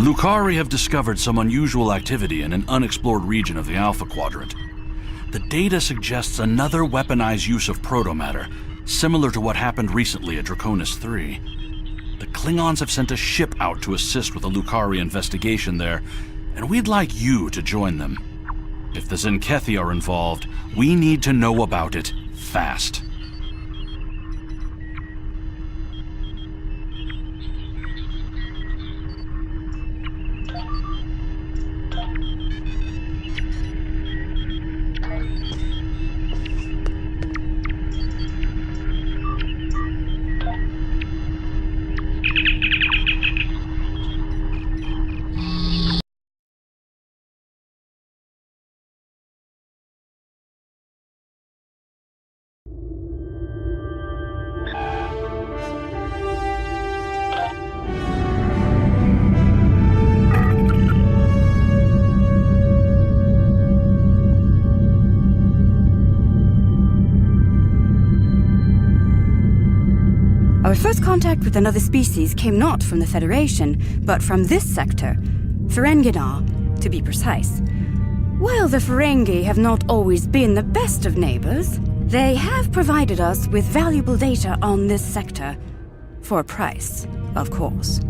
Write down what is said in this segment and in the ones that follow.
Lukari have discovered some unusual activity in an unexplored region of the Alpha Quadrant. The data suggests another weaponized use of protomatter, similar to what happened recently at Draconis 3. The Klingons have sent a ship out to assist with the Lukari investigation there, and we'd like you to join them. If the Zenkethi are involved, we need to know about it fast. Our first contact with another species came not from the Federation, but from this sector, Ferenginar, to be precise. While the Ferengi have not always been the best of neighbors, they have provided us with valuable data on this sector. For a price, of course.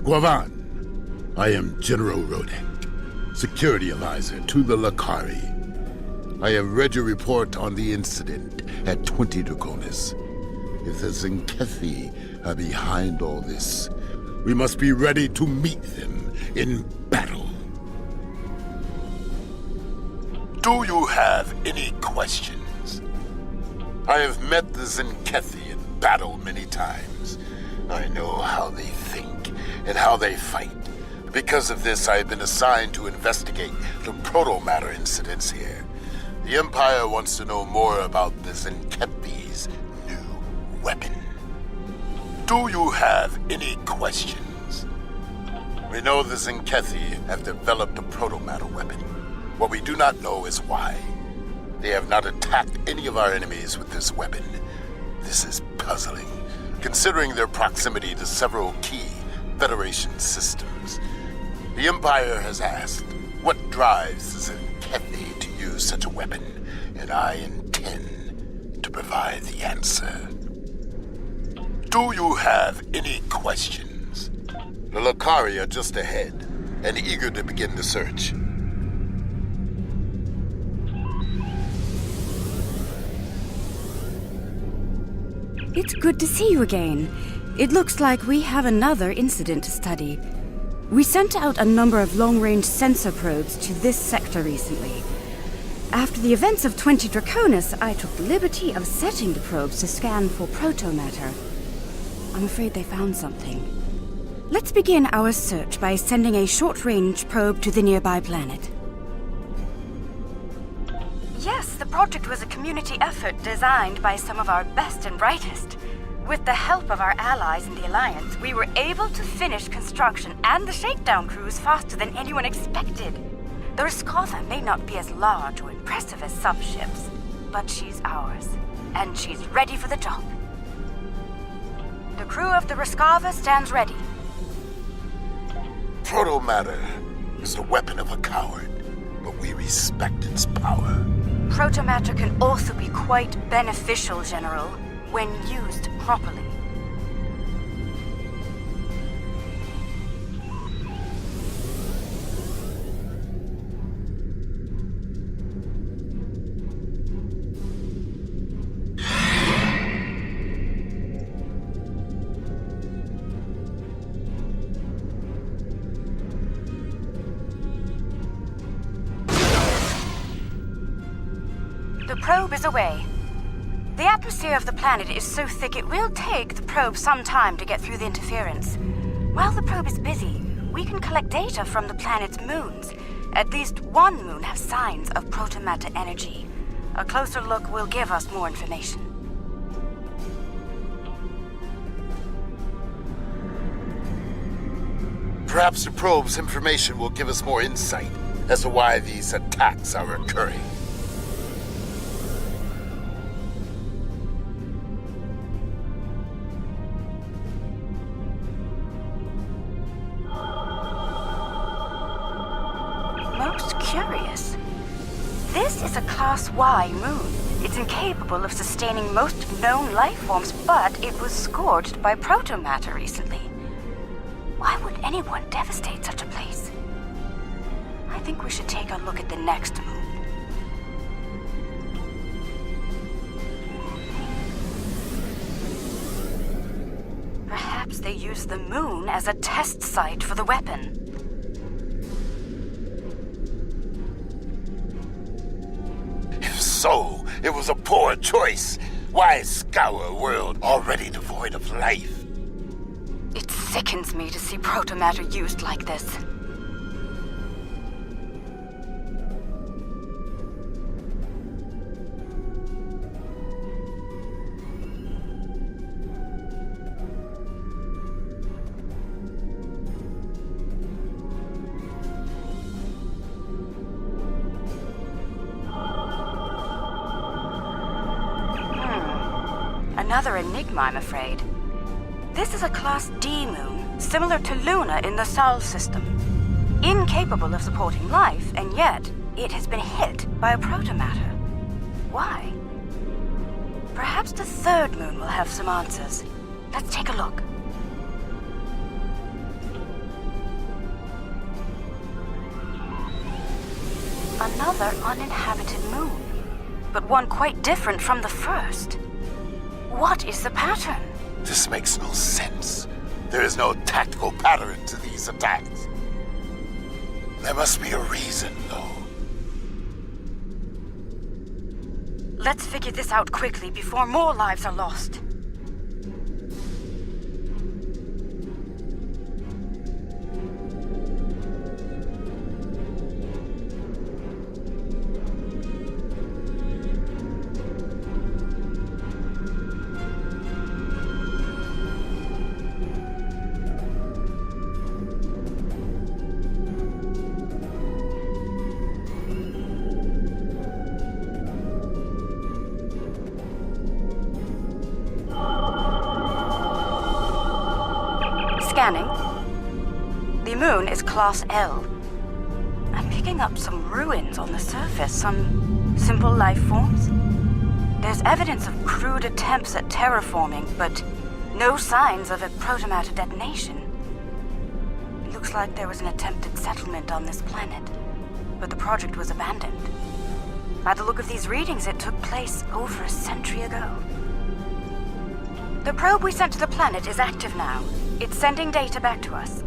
Guavan, I am General Rodek, Security Advisor to the Lukari. I have read your report on the incident at 20 Draconis. If the Zenkethi are behind all this, we must be ready to meet them in battle. Do you have any questions? I have met the Zenkethi in battle many times. I know how they think and how they fight. Because of this, I have been assigned to investigate the protomatter incidents here. The Empire wants to know more about the Zenkethi's new weapon. Do you have any questions? We know the Zenkethi have developed a protomatter weapon. What we do not know is why. They have not attacked any of our enemies with this weapon. This is puzzling, considering their proximity to several key Federation systems. The Empire has asked, what drives the Zenkethi to use such a weapon? And I intend to provide the answer. Do you have any questions? The Lukari are just ahead, and eager to begin the search. It's good to see you again. It looks like we have another incident to study. We sent out a number of long-range sensor probes to this sector recently. After the events of 20 Draconis, I took the liberty of setting the probes to scan for protomatter. I'm afraid they found something. Let's begin our search by sending a short-range probe to the nearby planet. Yes, the project was a community effort designed by some of our best and brightest. With the help of our allies in the Alliance, we were able to finish construction and the shakedown cruise faster than anyone expected. The Raskova may not be as large or impressive as some ships, but she's ours, and she's ready for the job. The crew of the Raskova stands ready. Protomatter is the weapon of a coward, but we respect its power. Protomatter can also be quite beneficial, General, when used properly. The probe is away. The atmosphere of the planet is so thick it will take the probe some time to get through the interference. While the probe is busy, we can collect data from the planet's moons. At least one moon has signs of protomatter energy. A closer look will give us more information. Perhaps the probe's information will give us more insight as to why these attacks are occurring. Most curious. This is a Class Y moon. It's incapable of sustaining most known life forms, but it was scorched by protomatter recently. Why would anyone devastate such a place? I think we should take a look at the next moon. Perhaps they used the moon as a test site for the weapon. If so, it was a poor choice. Why scour a world already devoid of life? It sickens me to see protomatter used like this. Another enigma, I'm afraid. This is a Class D moon, similar to Luna in the Sol system. Incapable of supporting life, and yet it has been hit by a protomatter. Why? Perhaps the third moon will have some answers. Let's take a look. Another uninhabited moon, but one quite different from the first. What is the pattern? This makes no sense. There is no tactical pattern to these attacks. There must be a reason, though. Let's figure this out quickly before more lives are lost. Scanning. The moon is Class L. I'm picking up some ruins on the surface, some simple life forms. There's evidence of crude attempts at terraforming, but no signs of a protomatter detonation. It looks like there was an attempted settlement on this planet, but the project was abandoned. By the look of these readings, it took place over a century ago. The probe we sent to the planet is active now. It's sending data back to us.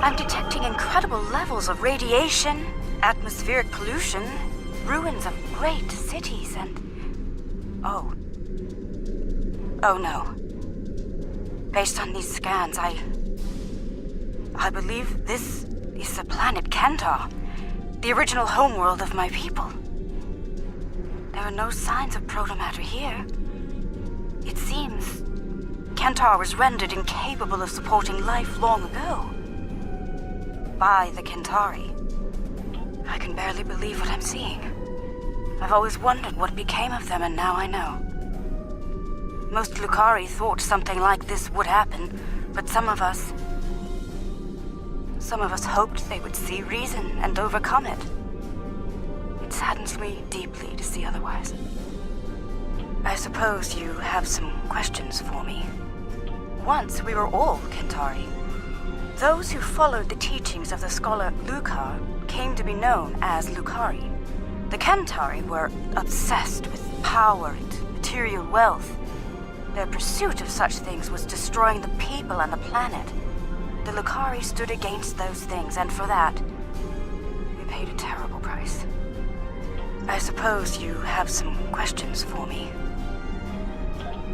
I'm detecting incredible levels of radiation, atmospheric pollution, ruins of great cities, and... Oh no. Based on these scans, I believe this is the planet Kentar, the original homeworld of my people. There are no signs of protomatter here. It seems Kentar was rendered incapable of supporting life long ago. By the Kentari. I can barely believe what I'm seeing. I've always wondered what became of them, and now I know. Most Lukari thought something like this would happen, but some of us hoped they would see reason and overcome it. It saddens me deeply to see otherwise. I suppose you have some questions for me. Once we were all Kentari. Those who followed the teachings of the scholar Lukar came to be known as Lukari. The Kentari were obsessed with power and material wealth. Their pursuit of such things was destroying the people and the planet. the Lukari stood against those things, and for that, we paid a terrible price. I suppose you have some questions for me.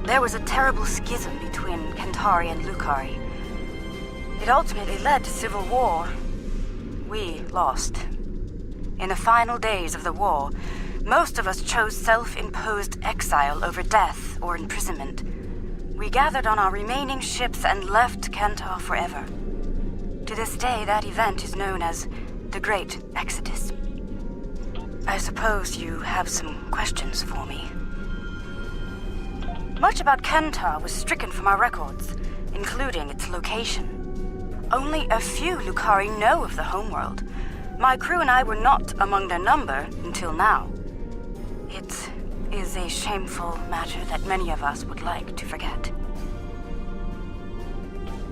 There was a terrible schism between Kentari and Lukari. It ultimately led to civil war. We lost. In the final days of the war, most of us chose self-imposed exile over death or imprisonment. We gathered on our remaining ships and left Kentar forever. To this day, that event is known as the Great Exodus. I suppose you have some questions for me. Much about Kentar was stricken from our records, including its location. Only a few Lukari know of the homeworld. My crew and I were not among their number until now. It is a shameful matter that many of us would like to forget.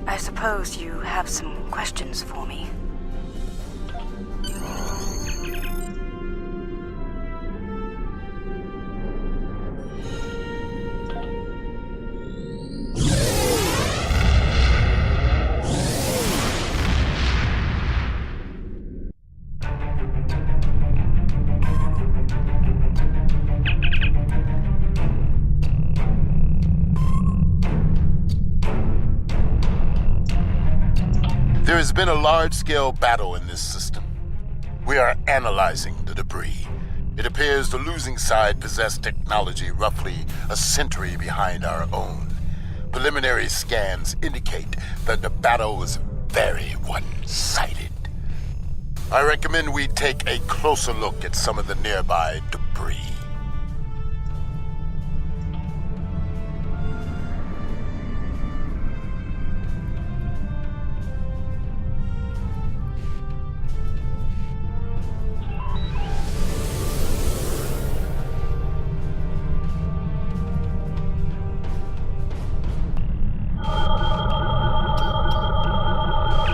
I suppose you have some questions for me. There has been a large-scale battle in this system. We are analyzing the debris. It appears the losing side possessed technology roughly a century behind our own. Preliminary scans indicate that the battle was very one-sided. I recommend we take a closer look at some of the nearby debris.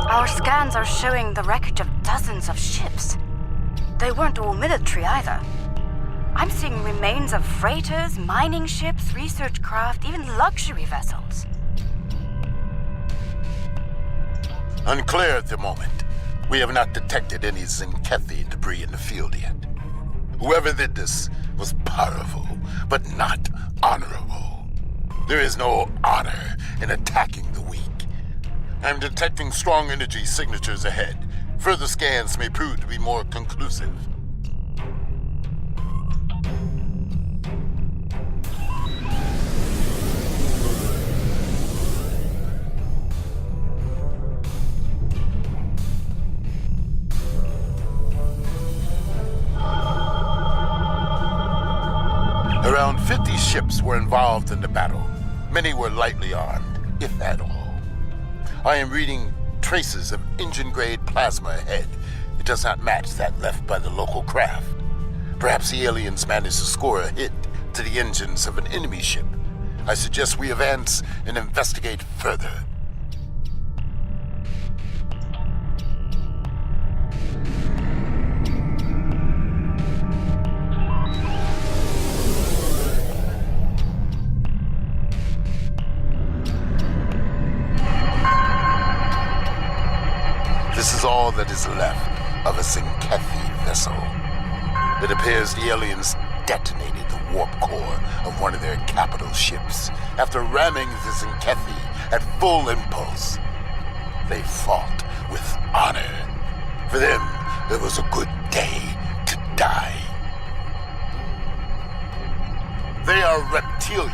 Our scans are showing the wreckage of dozens of ships. They weren't all military either. I'm seeing remains of freighters, mining ships, research craft, even luxury vessels. Unclear at the moment. We have not detected any Zenkethi debris in the field yet. Whoever did this was powerful, but not honorable. There is no honor in attacking the weak. I'm detecting strong energy signatures ahead. Further scans may prove to be more conclusive. Around 50 ships were involved in the battle. Many were lightly armed, if at all. I am reading traces of engine-grade plasma ahead. It does not match that left by the local craft. Perhaps the aliens managed to score a hit to the engines of an enemy ship. I suggest we advance and investigate further. This is all that is left of a Zenkethi vessel. It appears the aliens detonated the warp core of one of their capital ships after ramming the Zenkethi at full impulse. They fought with honor. For them, it was a good day to die. They are reptilian,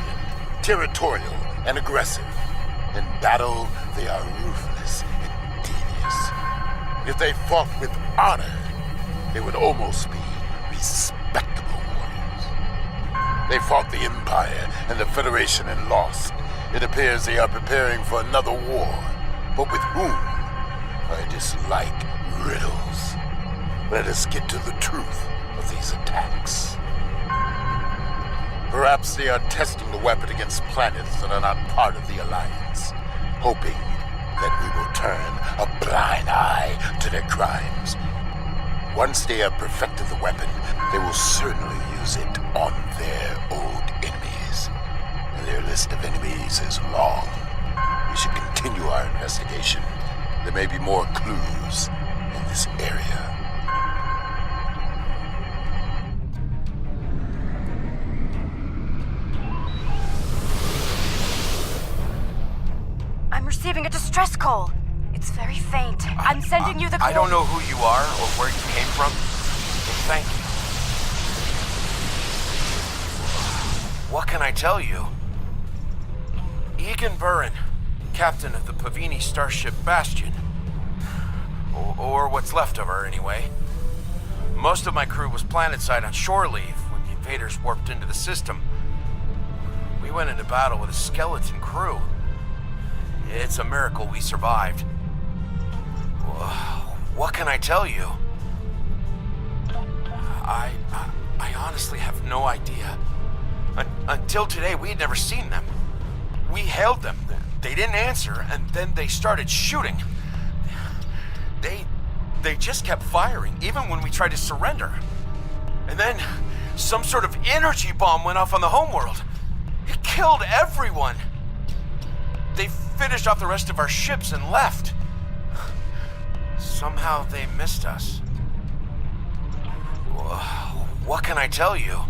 territorial, and aggressive. In battle, they are ruthless and devious. If they fought with honor, they would almost be respectable warriors. They fought the Empire and the Federation and lost. It appears they are preparing for another war, but with whom? I dislike riddles. Let us get to the truth of these attacks. Perhaps they are testing the weapon against planets that are not part of the Alliance, hoping that we will turn a blind eye to their crimes. Once they have perfected the weapon, they will certainly use it on their old enemies. And their list of enemies is long. We should continue our investigation There may be more clues in this area. I'm receiving a distress call. It's very faint. I'm sending you the call. I don't know who you are or where you came from, but thank you. What can I tell you? Egan Burren, captain of the Pavini starship Bastion. Or what's left of her, anyway. Most of my crew was planetside on shore leave when the invaders warped into the system. We went into battle with a skeleton crew. It's a miracle we survived. What can I tell you? I honestly have no idea. Until today, we had never seen them. We hailed them. They didn't answer, and then they started shooting. They just kept firing, even when we tried to surrender. And then some sort of energy bomb went off on the homeworld. It killed everyone. They finished off the rest of our ships and left. Somehow they missed us. What can I tell you?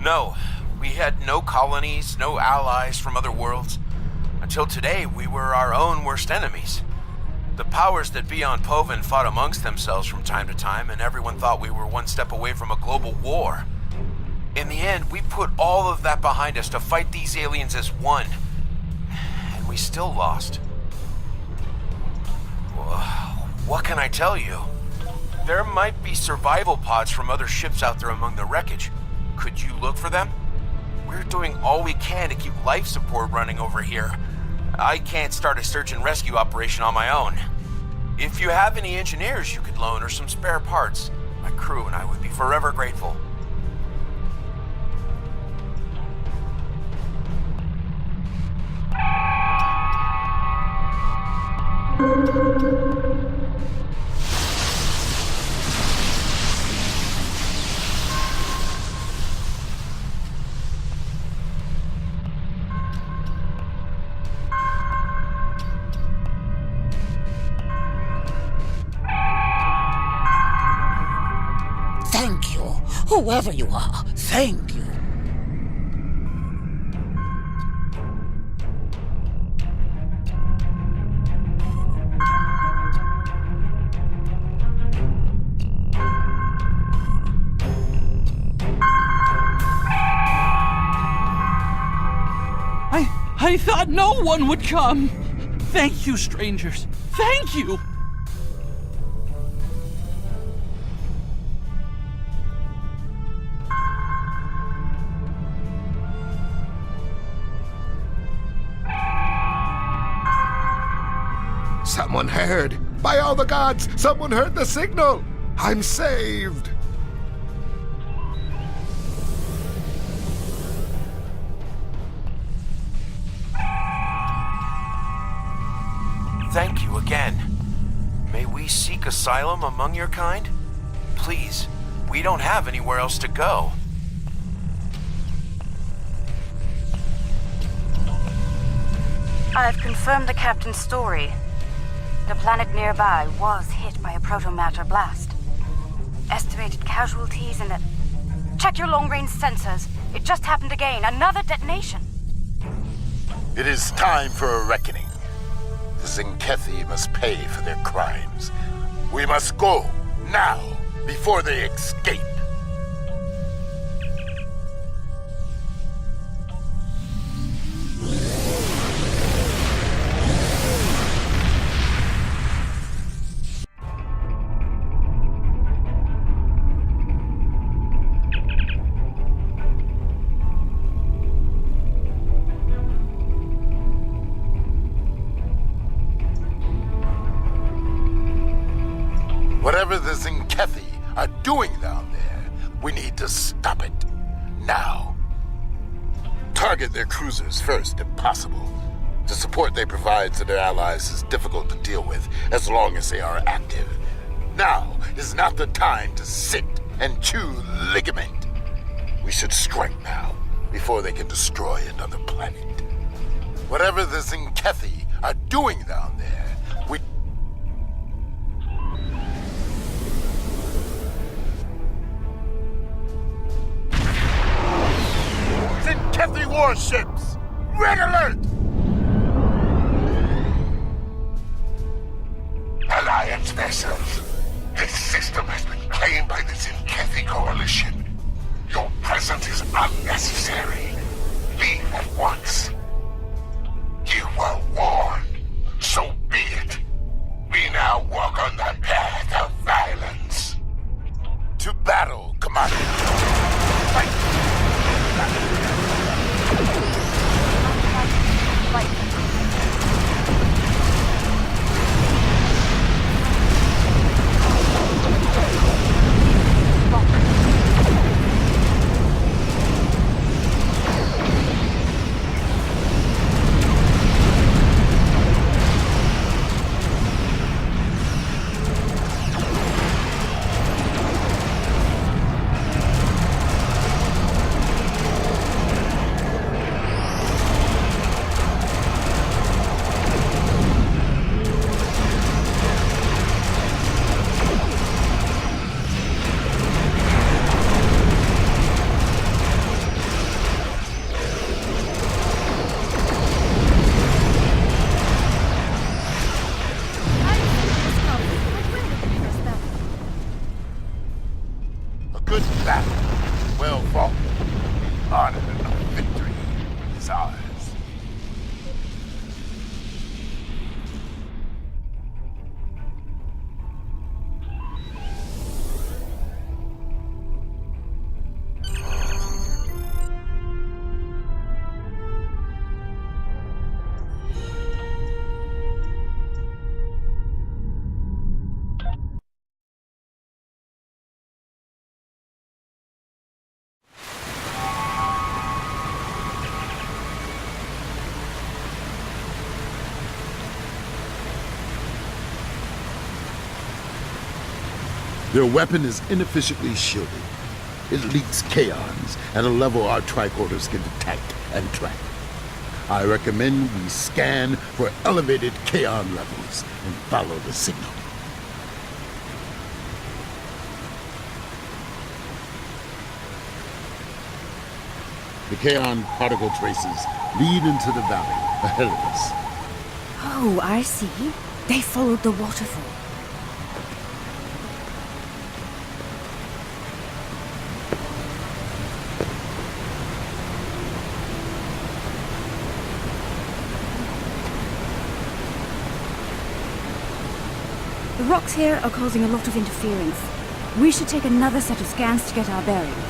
No, we had no colonies, no allies from other worlds. Until today, we were our own worst enemies. The powers that be on Povin fought amongst themselves from time to time, and everyone thought we were one step away from a global war. In the end, we put all of that behind us to fight these aliens as one. And we still lost. What can I tell you? There might be survival pods from other ships out there among the wreckage. Could you look for them? We're doing all we can to keep life support running over here. I can't start a search and rescue operation on my own. If you have any engineers you could loan or some spare parts, my crew and I would be forever grateful. Thank you, whoever you are. Thank you. I thought no one would come. Thank you, strangers. Thank you. Someone heard. By all the gods, someone heard the signal. I'm saved. Thank you again. May we seek asylum among your kind? Please, we don't have anywhere else to go. I've confirmed the captain's story. The planet nearby was hit by a protomatter blast. Estimated casualties in the... Check your long-range sensors. It just happened again. Another detonation. It is time for a reckoning. The Zinkethi must pay for their crimes. We must go, now, before they escape. Whatever the Zinkethi are doing down there, we need to stop it. Now. Target their cruisers first, if possible. The support they provide to their allies is difficult to deal with, as long as they are active. Now is not the time to sit and chew ligament. We should strike now, before they can destroy another planet. Whatever the Zinkethi are doing down there, we warships! Red alert! Alliance vessels. This system has been claimed by the Zinkethi Coalition. Your presence is unnecessary. Leave at once. You were warned. So be it. We now walk on the path of violence. To battle, Commander. Fight! Good battle. Well fought. The honor of victory is ours. Their weapon is inefficiently shielded. It leaks kaons at a level our tricorders can detect and track. I recommend we scan for elevated kaon levels and follow the signal. The kaon particle traces lead into the valley ahead of us. Oh, I see. They followed the waterfall. The rocks here are causing a lot of interference. We should take another set of scans to get our bearings.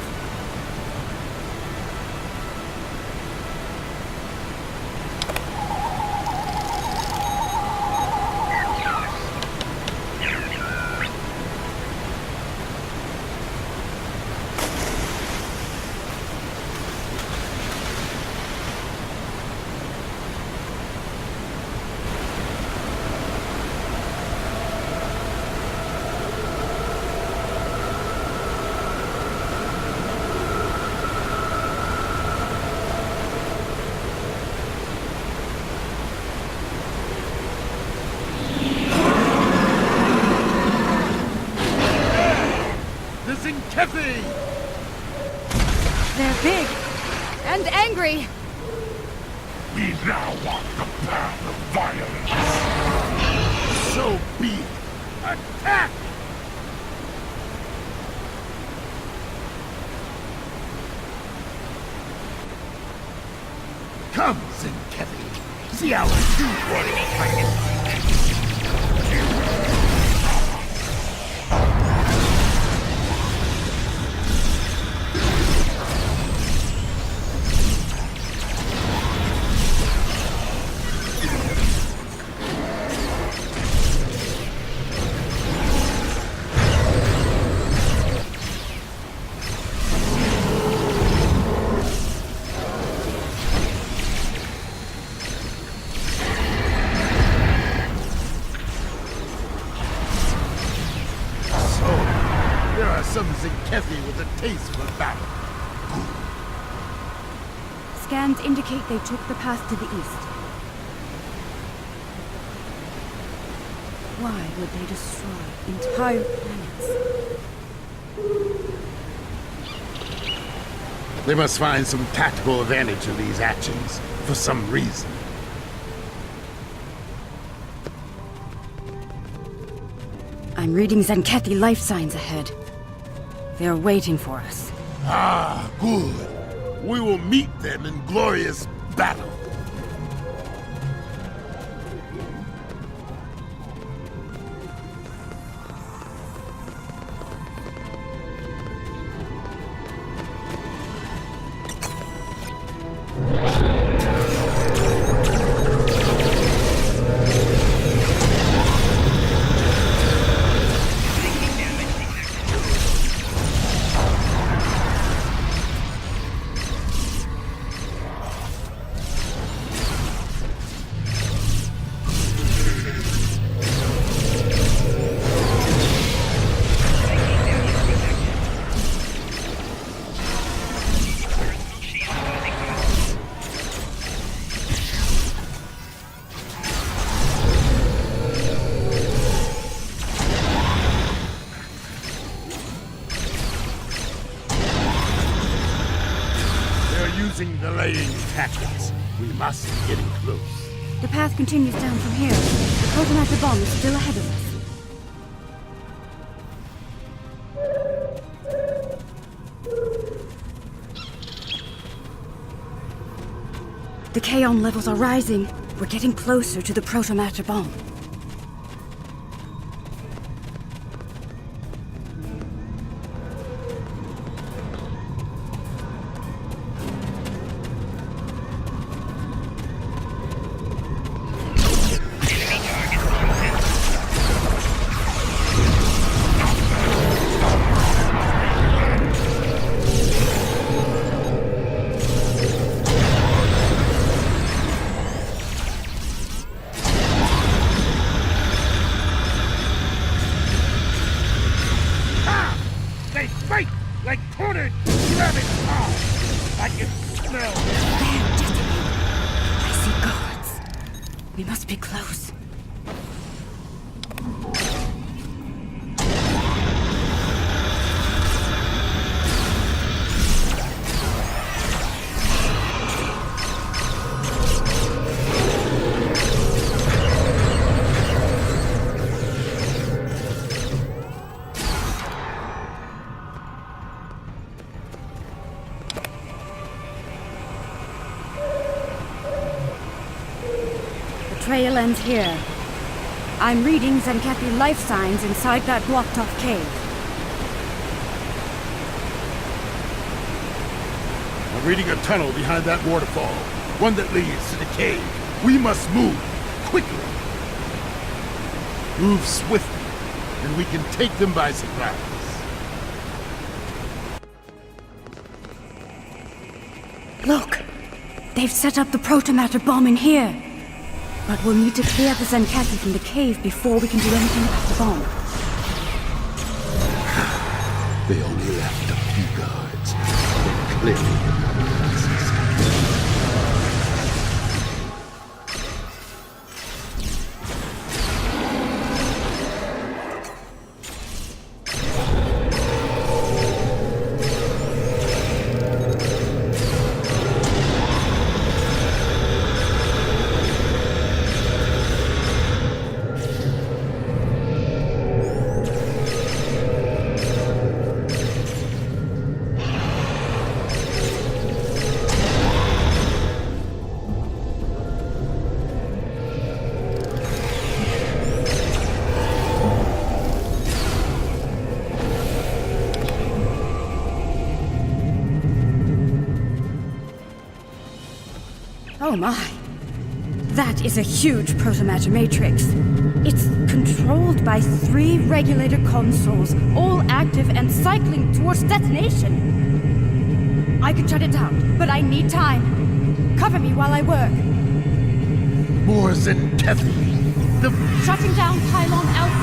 They're big and angry. We now walk the path of violence. So be it. Attack! Come, Zinkethi. See our true warrior fighting. Some Zinkethi with a taste for battle. Scans indicate they took the path to the east. Why would they destroy entire planets? They must find some tactical advantage in these actions, for some reason. I'm reading Zenkethi life signs ahead. They're waiting for us. Ah, good. We will meet them in glorious battle. Using delaying tactics. We must be getting close. The path continues down from here. The protomatter bomb is still ahead of us. The Kaon levels are rising. We're getting closer to the protomatter bomb. Like cornered rabbit paws. I can smell them. There, just ahead. I see guards. We must be close. Trail ends here. I'm reading Zenkethi life signs inside that blocked-off cave. I'm reading a tunnel behind that waterfall. One that leads to the cave. We must move quickly. Move swiftly, and we can take them by surprise. Look! They've set up the protomatter bomb in here. But we'll need to clear the Zenkethi from the cave before we can do anything about the bomb. They only left a few guards. They're clearly the masses. Oh my. That is a huge protomatter matrix. It's controlled by 3 regulator consoles, all active and cycling towards detonation. I could shut it down, but I need time. Cover me while I work. More Zenkethi. The Shutting down Pylon Alpha.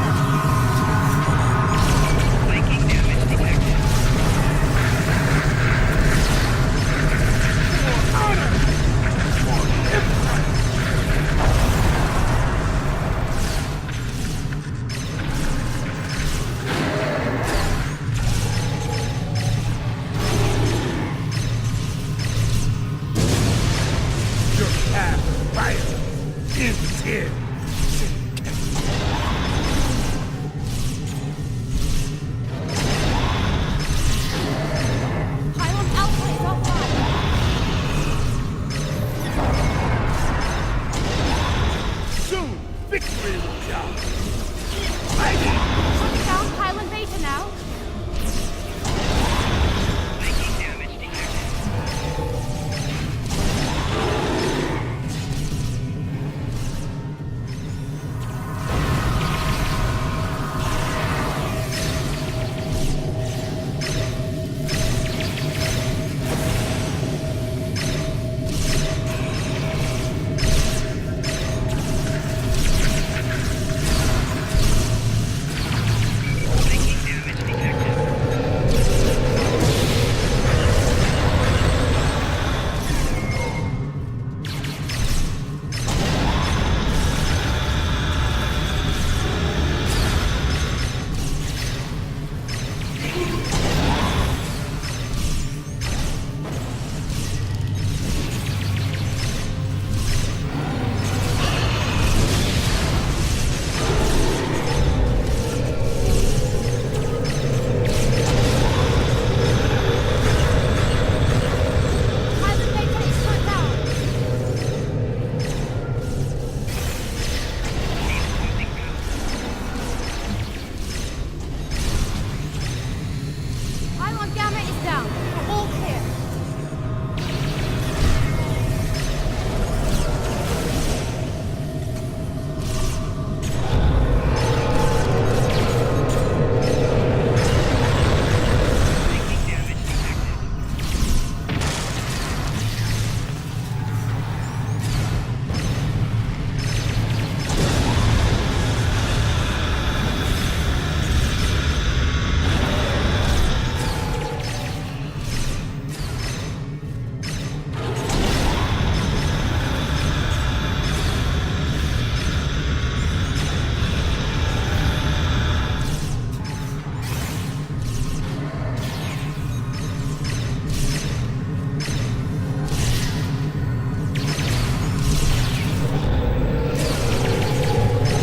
ends here. Pylon Alpha is offline. Soon, victory will come. Shutting down Pylon Beta now. Pylon Beta is shut down. Pylon Gamma is down. We're all clear.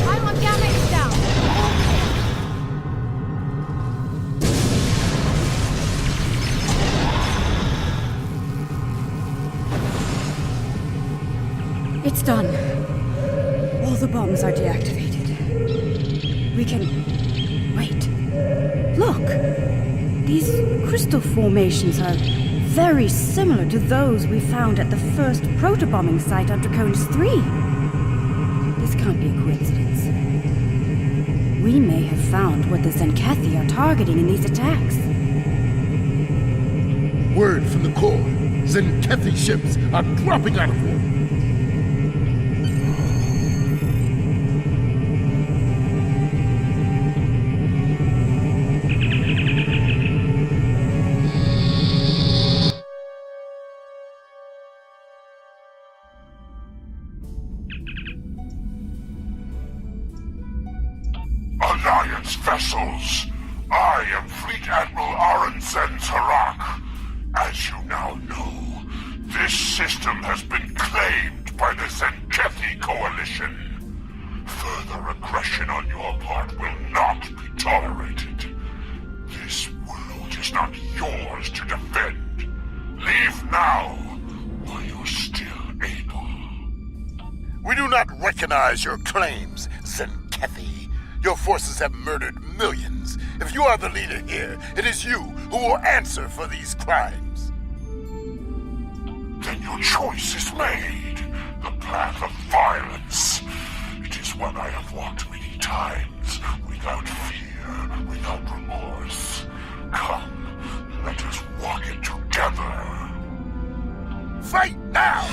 Pylon Gamma is down. We're all clear. It's done. All the bombs are deactivated. We can... wait. Look! These crystal formations are very similar to those we found at the first protobombing site on Draconis 3. This can't be a coincidence. We may have found what the Zenkethi are targeting in these attacks. Word from the core. Zenkethi ships are dropping out of orbit. Alliance vessels, I am Fleet Admiral Arenzen Tarak. As you now know, this system has been claimed by the Zenkethi Coalition. Further aggression on your part will not be tolerated. This world is not yours to defend. Leave now, while you're still able. We do not recognize your claims, Zenkethi. Your forces have murdered millions. If you are the leader here, it is you who will answer for these crimes. Then your choice is made. The path of violence. It is one I have walked many times, without fear, without remorse. Come, let us walk it together. Fight now!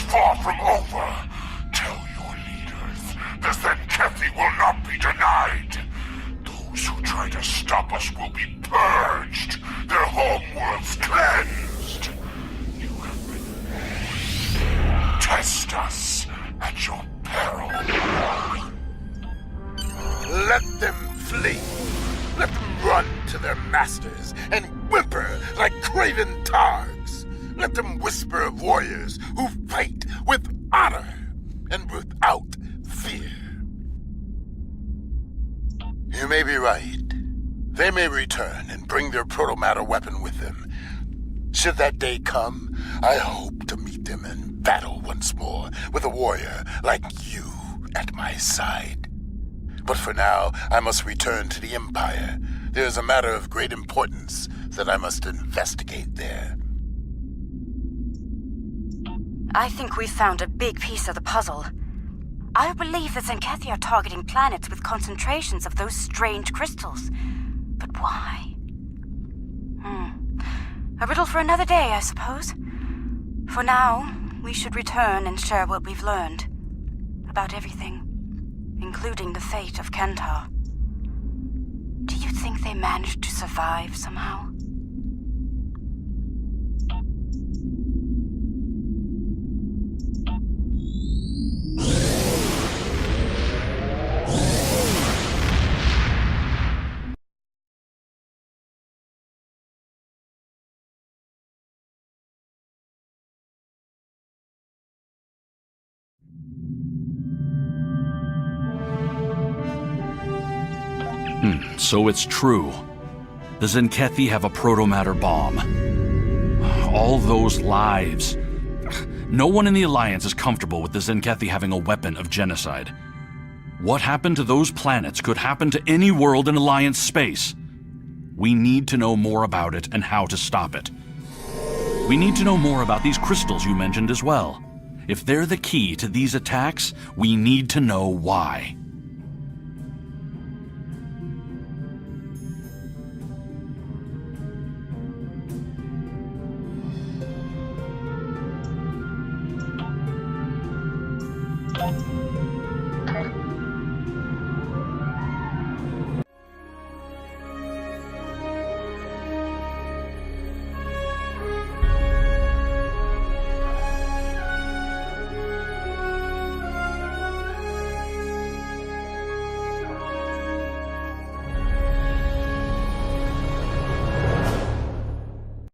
far from over. Tell your leaders the Zenkethi will not be denied. Those who try to stop us will be purged, their homeworlds cleansed. You have been warned. Test us at your peril. Let them flee. Let them run to their masters and whimper like craven targs. Let them whisper of warriors who fight with honor and without fear. You may be right. They may return and bring their protomatter weapon with them. Should that day come, I hope to meet them in battle once more with a warrior like you at my side. But for now, I must return to the Empire. There is a matter of great importance that I must investigate there. I think we found a big piece of the puzzle. I believe the Zenkethi are targeting planets with concentrations of those strange crystals. But why? A riddle for another day, I suppose. For now, we should return and share what we've learned. About everything. Including the fate of Kentar. Do you think they managed to survive somehow? So it's true. The Zenkethi have a protomatter bomb. All those lives. No one in the Alliance is comfortable with the Zenkethi having a weapon of genocide. What happened to those planets could happen to any world in Alliance space. We need to know more about it and how to stop it. We need to know more about these crystals you mentioned as well. If they're the key to these attacks, we need to know why.